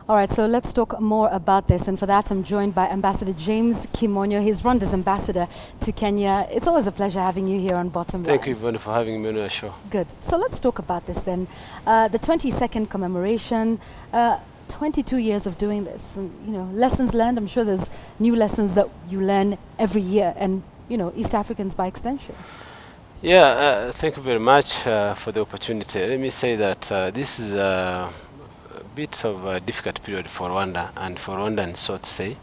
All right, so let's talk more about this. And for that, I'm joined by Ambassador James Kimonyo. He's Rwanda's ambassador to Kenya. It's always a pleasure having you here on Bottomline. Thank you, Yvonne, for having me on your show. Good. So let's talk about this then. The 22nd commemoration, 22 years of doing this. And, lessons learned. I'm sure there's new lessons that you learn every year, and, East Africans by extension. Yeah, thank you very much for the opportunity. Let me say that this is a bit of a difficult period for Rwanda and for Rwandans, so to say,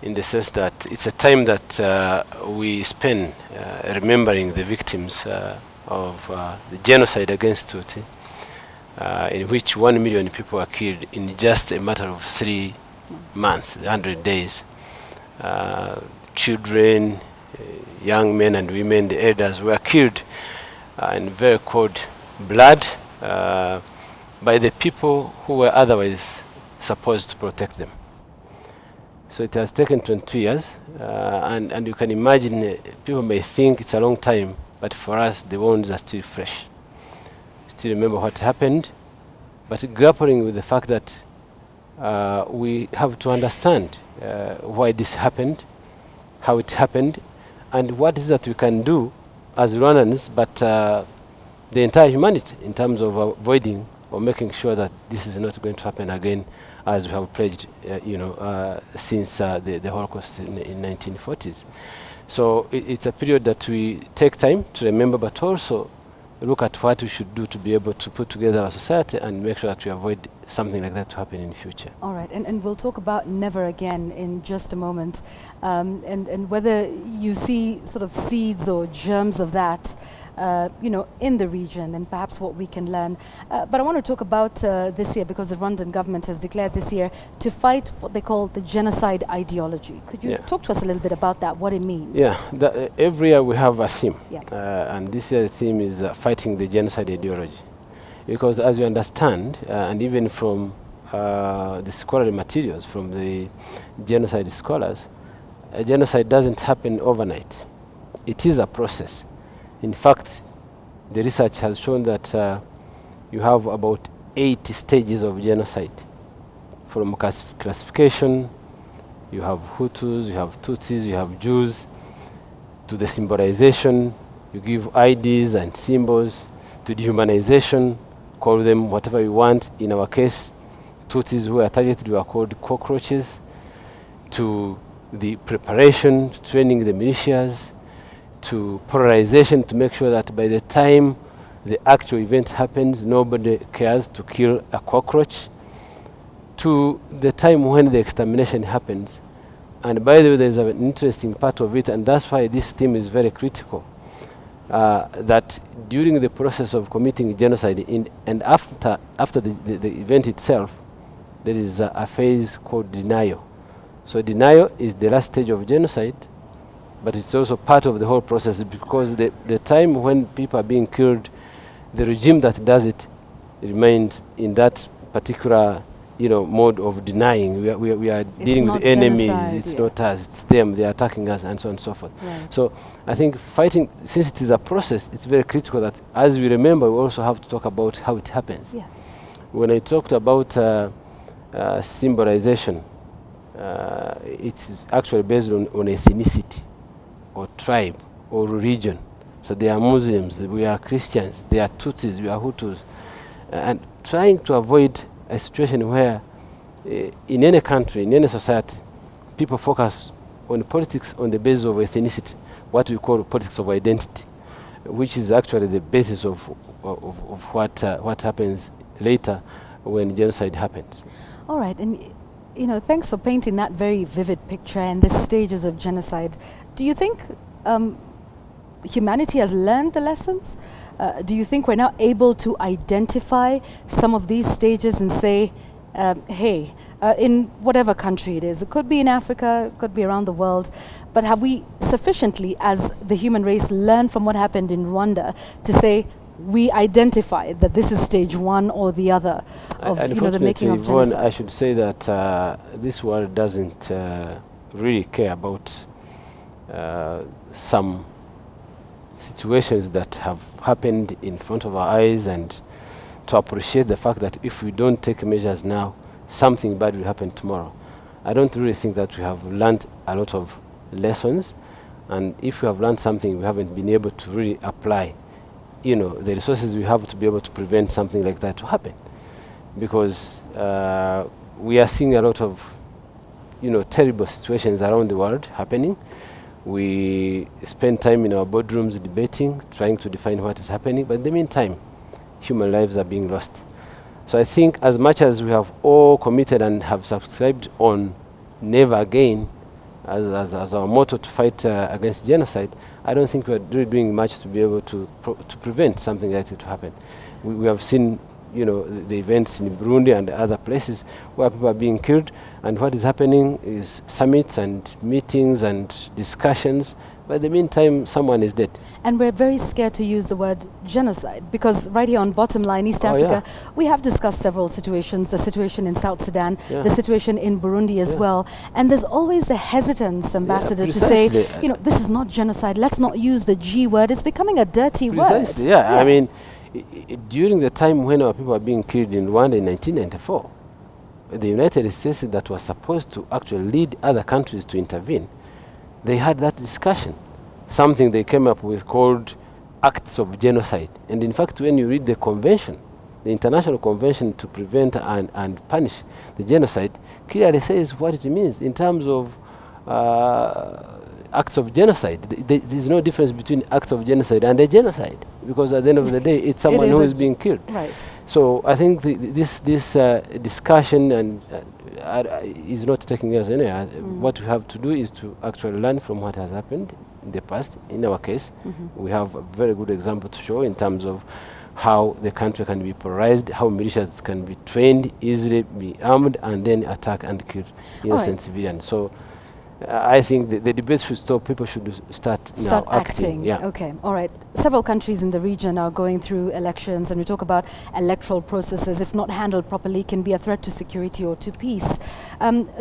in the sense that it's a time that we spend remembering the victims of the genocide against Tutsi, in which 1 million people were killed in just a matter of 3 months, 100 days. Children, young men and women, the elders were killed in very cold blood by the people who were otherwise supposed to protect them. So it has taken 22 years, and you can imagine people may think it's a long time, but for us the wounds are still fresh. Still remember what happened, but grappling with the fact that we have to understand why this happened, how it happened, and what is that we can do as Rwandans, but the entire humanity in terms of avoiding or making sure that this is not going to happen again, as we have pledged, since the Holocaust in 1940s. So it's a period that we take time to remember, but also look at what we should do to be able to put together our society and make sure that we avoid something like that to happen in the future. All right, and we'll talk about never again in just a moment, and whether you see sort of seeds or germs of that, in the region, and perhaps what we can learn. But I want to talk about this year, because the Rwandan government has declared this year to fight what they call the genocide ideology. Could you talk to us a little bit about that, what it means? Yeah, every year we have a theme, yeah. And this year the theme is fighting the genocide ideology. Because as you understand, and even from the scholarly materials from the genocide scholars, a genocide doesn't happen overnight. It is a process. In fact, the research has shown that you have about 8 stages of genocide. From classification, you have Hutus, you have Tutsis, you have Jews, to the symbolization, you give IDs and symbols, to dehumanization, call them whatever you want. In our case, Tutsis who were targeted were called cockroaches, to the preparation, to training the militias, to polarization, to make sure that by the time the actual event happens, nobody cares to kill a cockroach, to the time when the extermination happens. And by the way, there's an interesting part of it, and that's why this theme is very critical, that during the process of committing genocide and after the event itself, there is a phase called denial. So denial is the last stage of genocide, but it's also part of the whole process, because the time when people are being killed, the regime that does it remains in that particular mode of denying. We are dealing with enemies, genocide, it's not us, it's them, they are attacking us, and so on and so forth. Right. So I think fighting, since it is a process, it's very critical that as we remember, we also have to talk about how it happens. Yeah. When I talked about symbolization, it's actually based on ethnicity, or tribe, or region. So they are Muslims, we are Christians, they are Tutsis, we are Hutus. And trying to avoid a situation where in any country, in any society, people focus on politics on the basis of ethnicity, what we call politics of identity, which is actually the basis of what happens later when genocide happens. All right, and thanks for painting that very vivid picture and the stages of genocide. Do you think humanity has learned the lessons? Do you think we're now able to identify some of these stages and say, hey, in whatever country it is, it could be in Africa, it could be around the world, but have we sufficiently, as the human race, learned from what happened in Rwanda to say, we identify that this is stage one or the other of the making of genocide? I should say that this world doesn't really care about some situations that have happened in front of our eyes, and to appreciate the fact that if we don't take measures now, something bad will happen tomorrow. I don't really think that we have learned a lot of lessons, and if we have learned something, we haven't been able to really apply, the resources we have to be able to prevent something like that to happen. Because we are seeing a lot of, terrible situations around the world happening. We spend time in our boardrooms debating, trying to define what is happening, but in the meantime, human lives are being lost. So I think as much as we have all committed and have subscribed on never again as our motto to fight against genocide, I don't think we're really doing much to be able to prevent something like that to happen. We have seen, the events in Burundi and other places where people are being killed, and what is happening is summits and meetings and discussions, but in the meantime someone is dead. And we're very scared to use the word genocide, because right here on Bottomline East Africa, we have discussed several situations, the situation in South Sudan, the situation in Burundi as well, and there's always the hesitance, Ambassador, to say, this is not genocide, let's not use the G word, it's becoming a dirty word. I mean, during the time when our people were being killed in Rwanda in 1994, the United States that was supposed to actually lead other countries to intervene, they had that discussion, something they came up with called acts of genocide. And in fact, when you read the convention, the International Convention to Prevent and Punish the Genocide, clearly says what it means in terms of acts of genocide. There's no difference between acts of genocide and a genocide, because at the end of the day, it's someone who is being killed. Right. So I think this discussion and is not taking us anywhere. What we have to do is to actually learn from what has happened in the past. In our case, we have a very good example to show in terms of how the country can be polarized, how militias can be trained, easily be armed, and then attack and kill innocent civilians. So I think the debate should stop. People should start now acting. Yeah. Okay. All right. Several countries in the region are going through elections, and we talk about electoral processes, if not handled properly, can be a threat to security or to peace.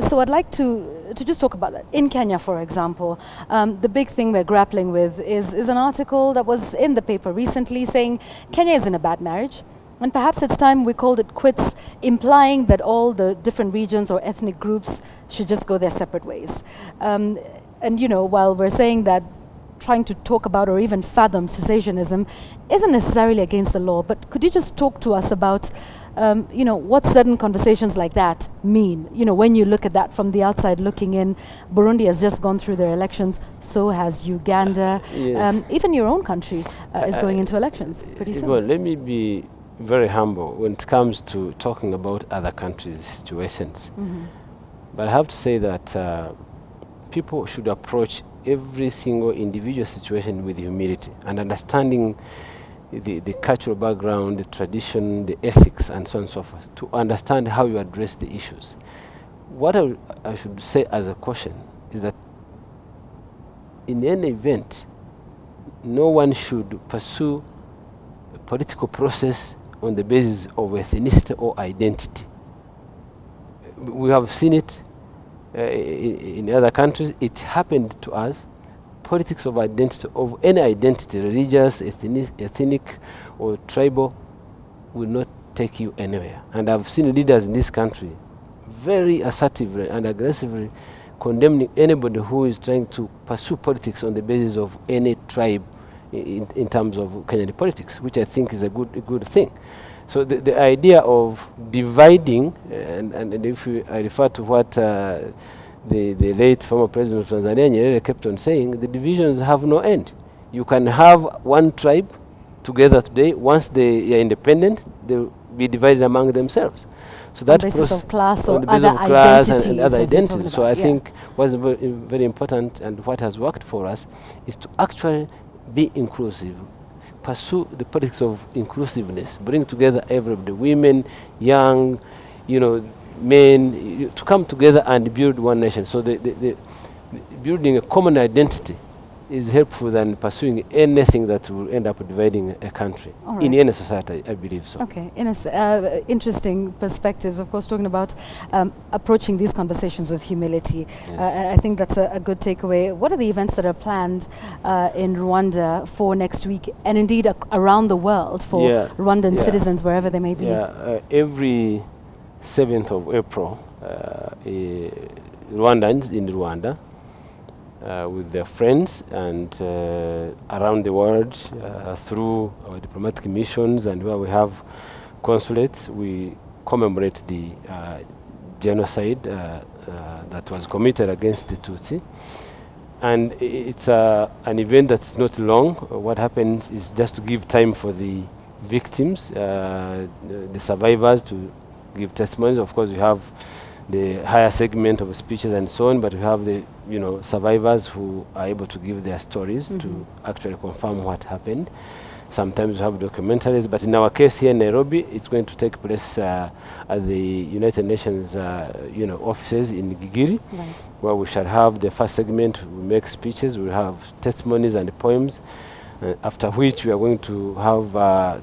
So I'd like to just talk about that. In Kenya, for example, the big thing we're grappling with is an article that was in the paper recently saying Kenya is in a bad marriage. And perhaps it's time we called it quits, implying that all the different regions or ethnic groups should just go their separate ways. And while we're saying that trying to talk about or even fathom cessationism isn't necessarily against the law, but could you just talk to us about, what certain conversations like that mean? When you look at that from the outside looking in, Burundi has just gone through their elections, so has Uganda. Yes. Even your own country is going into elections pretty soon. Well, let me be very humble when it comes to talking about other countries' situations. But I have to say that people should approach every single individual situation with humility and understanding the cultural background, the tradition, the ethics, and so on and so forth, to understand how you address the issues. What I should say as a caution is that in any event, no one should pursue a political process on the basis of ethnicity or identity. We have seen it in other countries. It happened to us. Politics of identity, of any identity, religious, ethnic, or tribal, will not take you anywhere. And I've seen leaders in this country very assertively and aggressively condemning anybody who is trying to pursue politics on the basis of any tribe in terms of Kenyan politics, which I think is a good thing. So the idea of dividing, and if I refer to what the late former president of Tanzania, Nyerere, kept on saying, the divisions have no end. You can have one tribe together today. Once they are independent, they will be divided among themselves. So that on the basis of class or on the basis other of class identities, and other identities. So I think what's very important and what has worked for us is to actually be inclusive, pursue the politics of inclusiveness, bring together everybody, women, young, men, to come together and build one nation. So the building a common identity is helpful than pursuing anything that will end up dividing a country in any society, I believe so. Okay, interesting perspectives, of course, talking about approaching these conversations with humility. And I think that's a good takeaway. What are the events that are planned in Rwanda for next week, and indeed around the world for Rwandan citizens, wherever they may be? Every 7th of April, Rwandans in Rwanda with their friends and around the world through our diplomatic missions and where we have consulates, we commemorate the genocide that was committed against the Tutsi. And it's an event that's not long. What happens is just to give time for the victims, the survivors to give testimonies. Of course, we have the higher segment of speeches and so on, but we have the survivors who are able to give their stories to actually confirm what happened. Sometimes we have documentaries, but in our case here in Nairobi, it's going to take place at the United Nations offices in Gigiri, where we shall have the first segment. We make speeches, we have testimonies and poems, after which we are going to have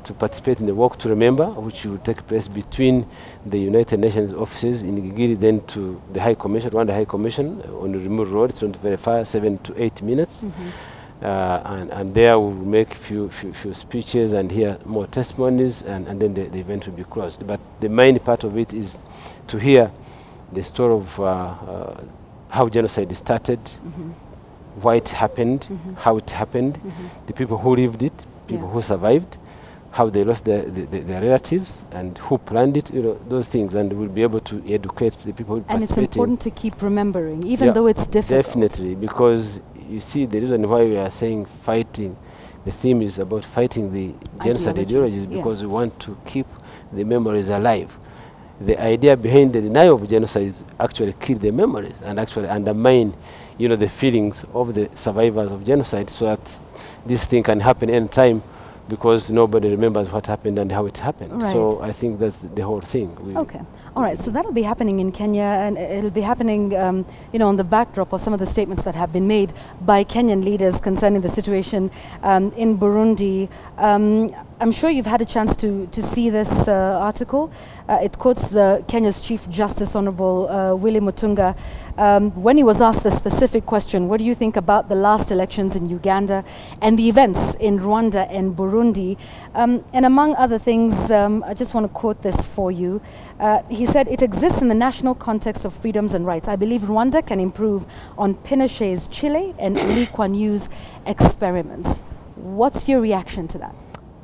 to participate in the Walk to Remember, which will take place between the United Nations offices in Gigiri, then to the High Commission, Rwanda High Commission on the Remote Road. It's not very far, 7 to 8 minutes. And there we'll make few speeches and hear more testimonies, and then the event will be closed. But the main part of it is to hear the story of how genocide started, why it happened, how it happened, the people who lived it, people who survived, how they lost their relatives, and who planned it, those things, and we'll be able to educate the people who participate. And it's important to keep remembering, even though it's difficult. Definitely, because you see, the reason why we are saying fighting, the theme is about fighting the genocide ideologies, because we want to keep the memories alive. The idea behind the denial of genocide is actually kill the memories and actually undermine, the feelings of the survivors of genocide, so that this thing can happen any time, because nobody remembers what happened and how it happened. Right. So I think that's the whole thing. Okay. All right. So that'll be happening in Kenya, and it'll be happening, on the backdrop of some of the statements that have been made by Kenyan leaders concerning the situation in Burundi. I'm sure you've had a chance to see this article. It quotes Kenya's Chief Justice, Honorable Willy Mutunga, when he was asked the specific question, what do you think about the last elections in Uganda and the events in Rwanda and Burundi? And among other things, I just want to quote this for you. He said, it exists in the national context of freedoms and rights. I believe Rwanda can improve on Pinochet's Chile and Lee Kuan Yew's experiments. What's your reaction to that?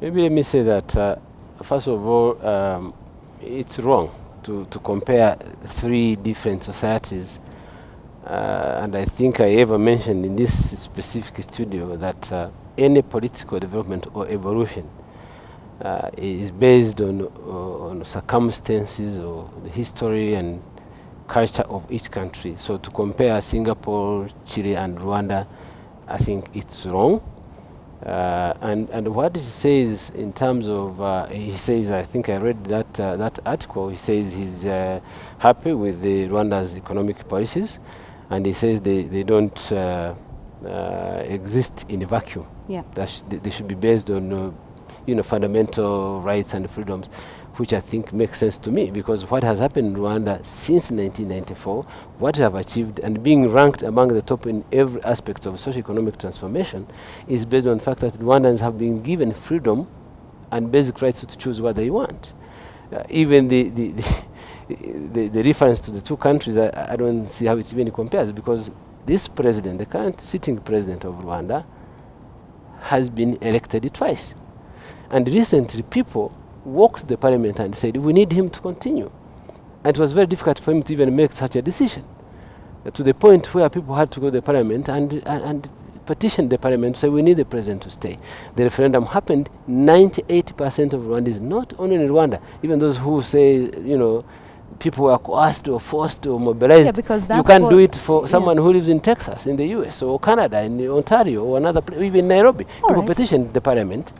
Maybe let me say that, first of all, it's wrong to compare three different societies. And I think I ever mentioned in this specific studio that any political development or evolution is based on circumstances or the history and culture of each country. So to compare Singapore, Chile, and Rwanda, I think it's wrong. And what he says in terms of, he says, I think I read that article, he says he's happy with the Rwanda's economic policies, and he says they don't exist in a vacuum. Yeah. They should be based on fundamental rights and freedoms, which I think makes sense to me, because what has happened in Rwanda since 1994, what we have achieved, and being ranked among the top in every aspect of socio-economic transformation, is based on the fact that Rwandans have been given freedom and basic rights to choose what they want. Even the reference to the two countries, I don't see how it even compares, because this president, the current sitting president of Rwanda, has been elected twice. And recently people walked to the parliament and said, we need him to continue. And it was very difficult for him to even make such a decision, to the point where people had to go to the parliament and petition the parliament to say, we need the president to stay. The referendum happened. 98% of Rwandans, not only in Rwanda, even those who say, people were coerced or forced or mobilized. Yeah, because that's you can't do it for someone who lives in Texas, in the US, or Canada, in Ontario, or another place, even Nairobi. People petitioned the parliament.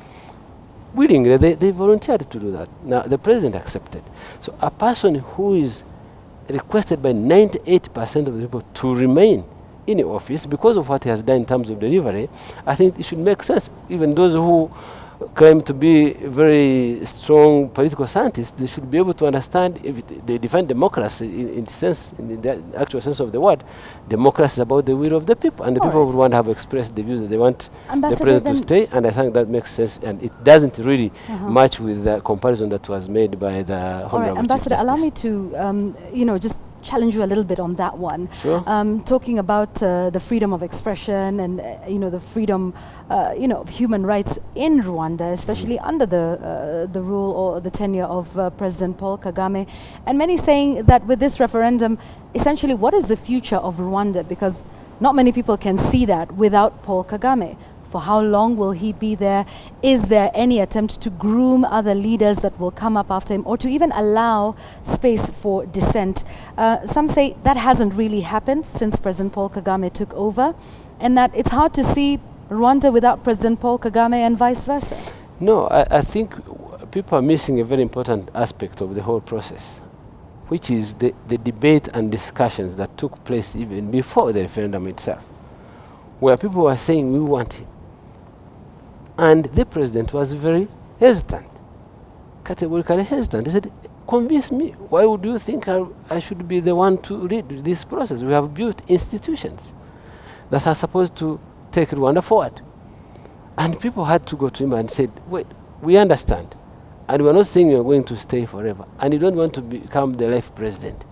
Willingly, they volunteered to do that. Now, the president accepted. So a person who is requested by 98% of the people to remain in the office because of what he has done in terms of delivery, I think it should make sense. Even those who claim to be very strong political scientists, they should be able to understand if they define democracy in the sense, in the actual sense of the word. Democracy is about the will of the people, and the people of Rwanda have expressed the views that they want the president to stay, and I think that makes sense, and it doesn't really match with the comparison that was made by the Honorable Ambassador, Chief allow Justice. me to, just challenge you a little bit on that one. Sure. Talking about the freedom of expression and the freedom of human rights in Rwanda, especially under the rule or the tenure of President Paul Kagame, and many saying that with this referendum, essentially, what is the future of Rwanda? Because not many people can see that without Paul Kagame. For how long will he be there? Is there any attempt to groom other leaders that will come up after him, or to even allow space for dissent? Some say that hasn't really happened since President Paul Kagame took over, and that it's hard to see Rwanda without President Paul Kagame and vice versa. No, I think people are missing a very important aspect of the whole process, which is the debate and discussions that took place even before the referendum itself, where people were saying we want him. And the president was very hesitant, categorically hesitant. He said, convince me. Why would you think I should be the one to lead this process? We have built institutions that are supposed to take Rwanda forward. And people had to go to him and said, wait, we understand. And we're not saying you're going to stay forever. And you don't want to become the life president.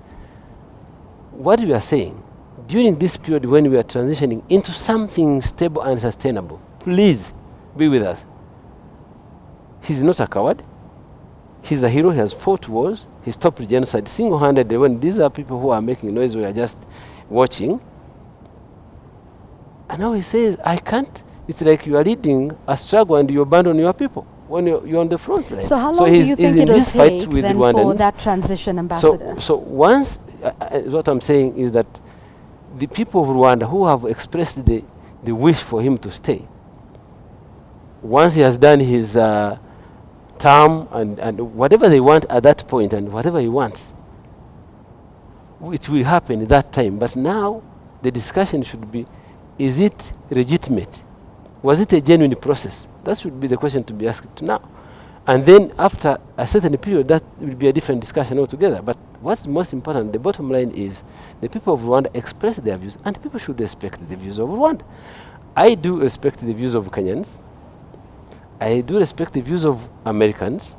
What we are saying, during this period when we are transitioning into something stable and sustainable, please, be with us. He's not a coward. He's a hero. He has fought wars. He stopped genocide single-handedly. When these are people who are making noise, we are just watching. And now he says, I can't. It's like you are leading a struggle and you abandon your people when you're on the front line. So how long do you think it'll take then for that transition, Ambassador? So once, what I'm saying is that the people of Rwanda who have expressed the wish for him to stay, once he has done his term and whatever they want at that point and whatever he wants, it will happen at that time. But now the discussion should be, is it legitimate? Was it a genuine process? That should be the question to be asked now. And then after a certain period, that will be a different discussion altogether. But what's most important, the bottom line is the people of Rwanda express their views, and people should respect the views of Rwanda. I do respect the views of Kenyans. I do respect the views of Americans.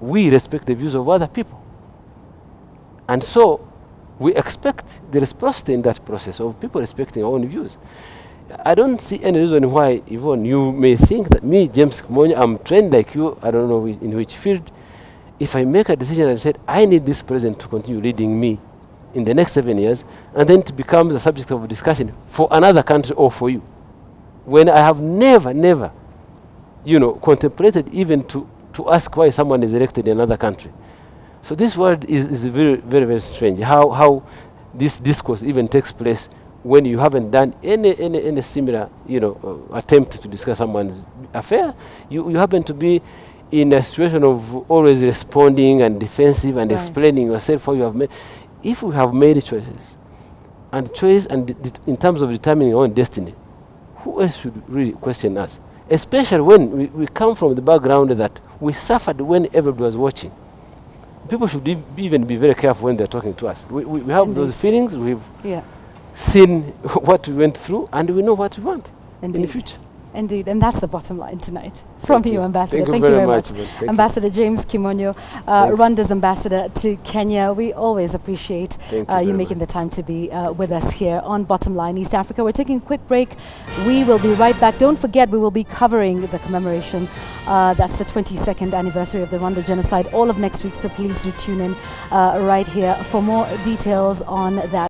We respect the views of other people. And so we expect the reciprocity in that process of people respecting our own views. I don't see any reason why, Yvonne, you may think that me, James Kimonyo, I'm trained like you, I don't know in which field. If I make a decision and said, I need this president to continue leading me in the next 7 years, and then to become the subject of discussion for another country or for you, when I have never, contemplated even to ask why someone is elected in another country. So this word is very strange. How this discourse even takes place when you haven't done any similar, attempt to discuss someone's affair. You happen to be in a situation of always responding and defensive and explaining yourself how you have made. If we have made choices, and choice and in terms of determining our own destiny, who else should really question us? Especially when we come from the background that we suffered when everybody was watching. People should even be very careful when they're talking to us. We have those feelings, we've seen what we went through, and we know what we want in the future. Indeed, and that's the bottom line tonight from you, Ambassador. Thank you very much. Ambassador James Kimonyo, Rwanda's ambassador to Kenya. We always appreciate you making the time to be with us here on Bottomline East Africa. We're taking a quick break. We will be right back. Don't forget, we will be covering the commemoration. That's the 22nd anniversary of the Rwanda genocide all of next week, so please do tune in right here for more details on that.